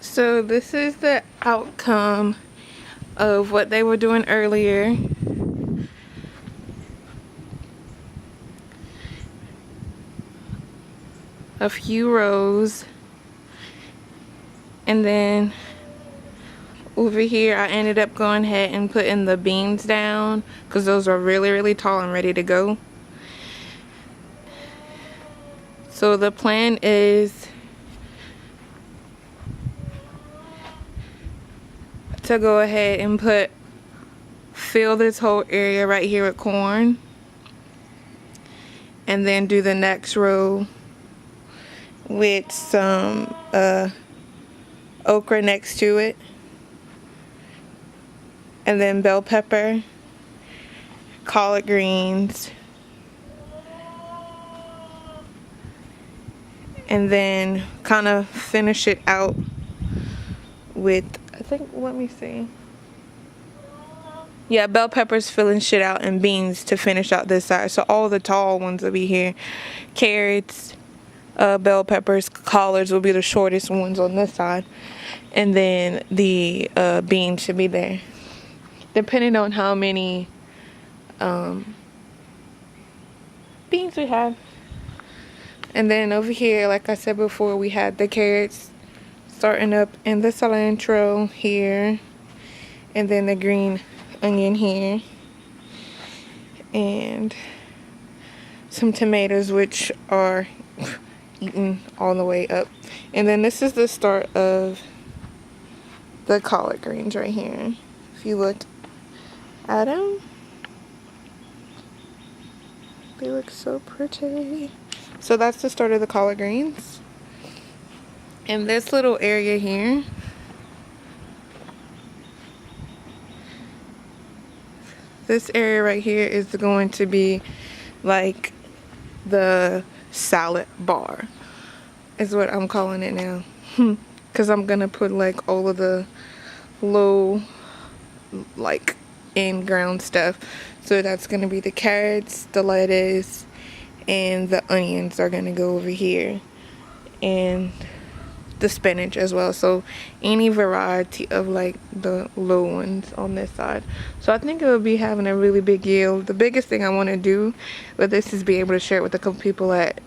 So this is the outcome of what they were doing earlier. A few rows. And then over here I ended up going ahead and putting the beans down because those are really tall and ready to go. So the plan is to go ahead and fill this whole area right here with corn, and then do the next row with some okra next to it, and then bell pepper, collard greens, and then kind of finish it out with, I think, let me see. Yeah, bell peppers filling shit out, and beans to finish out this side. So all the tall ones will be here. Carrots, bell peppers, collards will be the shortest ones on this side. And then the beans should be there. Depending on how many beans we have. And then over here, like I said before, we had the carrots starting up in the cilantro here. And then the green onion here. And some tomatoes, which are eaten all the way up. And then this is the start of the collard greens right here. If you look at them, they look so pretty. So that's the start of the collard greens. And this little area here, this area right here is going to be like the salad bar, is what I'm calling it now. Because I'm gonna put like all of the low, like in ground stuff. So that's gonna be the carrots, the lettuce, and the onions are gonna go over here, and the spinach as well. So any variety of like the low ones on this side. So I think it will be having a really big yield. The biggest thing I want to do with this is be able to share it with a couple people at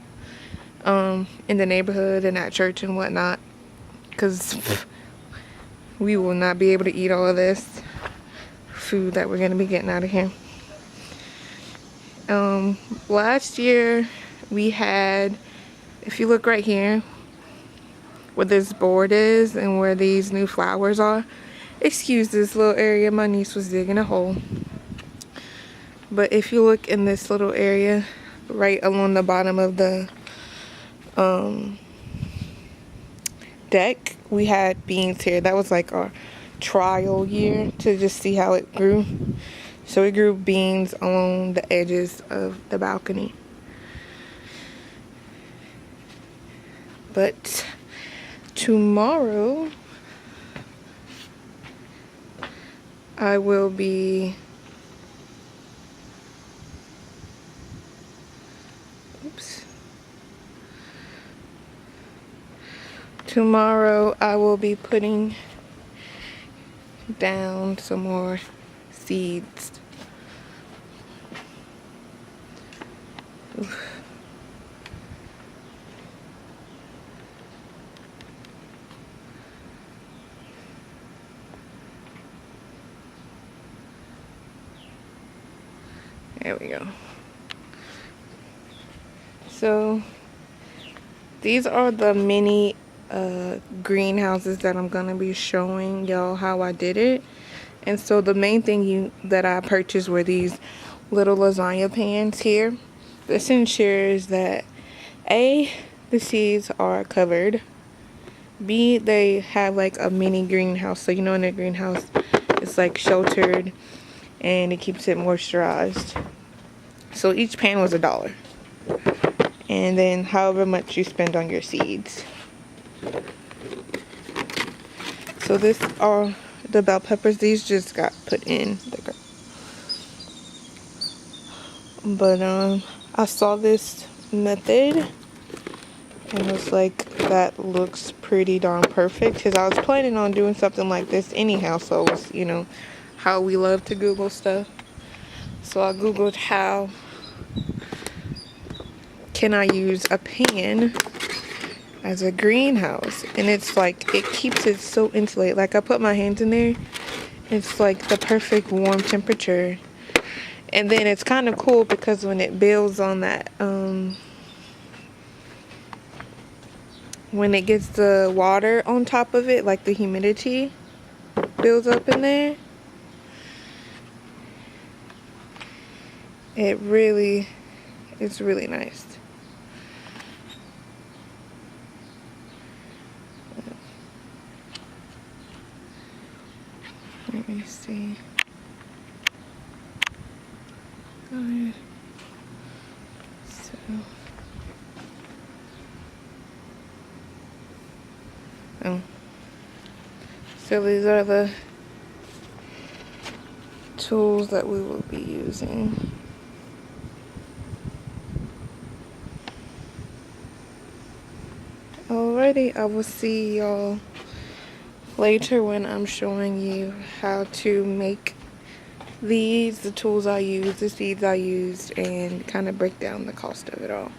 in the neighborhood and at church and whatnot, because we will not be able to eat all of this food that we're going to be getting out of here. Last year we had, if you look right here where this board is and where these new flowers are, excuse this little area, my niece was digging a hole, but if you look in this little area right along the bottom of the deck, we had beans here. That was like our trial year to just see how it grew. So we grew beans along the edges of the balcony. But tomorrow I will be tomorrow I will be putting down some more seeds. Oof. There we go. So these are the mini greenhouses that I'm gonna be showing y'all how I did it. And so the main thing that I purchased were these little lasagna pans here. This ensures that A, the seeds are covered, B, they have like a mini greenhouse, so you know in a greenhouse it's like sheltered and it keeps it moisturized. So each pan was $1, and then however much you spend on your seeds. So this are the bell peppers. These just got put in the ground. But I saw this method And it's like, that looks pretty darn perfect. Because I was planning on doing something like this anyhow. So it's, you know, how we love to Google stuff. So I Googled how can I use a pan as a greenhouse. And it's like, it keeps it so insulated. Like I put my hands in there. It's like the perfect warm temperature. And then it's kind of cool because when it builds on that, when it gets the water on top of it, like the humidity builds up in there, it's really nice. Let me see. Go ahead. So these are the tools that we will be using. Alrighty, I will see y'all later when I'm showing you how to make these, the tools I use, the seeds I used, and kind of break down the cost of it all.